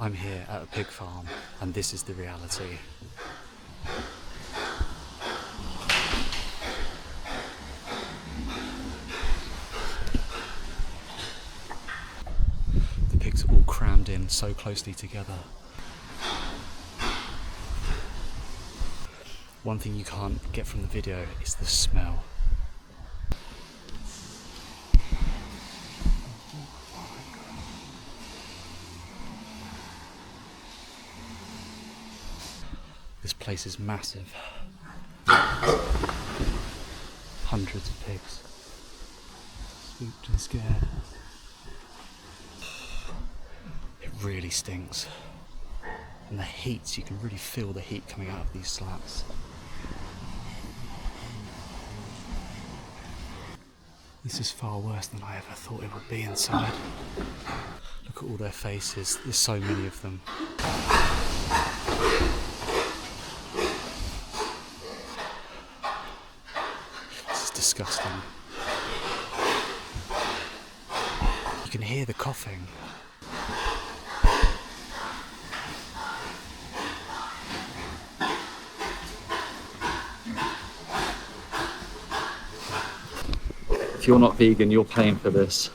I'm here at a pig farm, and this is the reality. The pigs are all crammed in so closely together. One thing you can't get from the video is the smell. This place is massive. Hundreds of pigs. Spooked and scared. It really stinks. And the heat, you can really feel the heat coming out of these slats. This is far worse than I ever thought it would be inside. Look at all their faces, there's so many of them. Disgusting. You can hear the coughing. If you're not vegan, you're paying for this.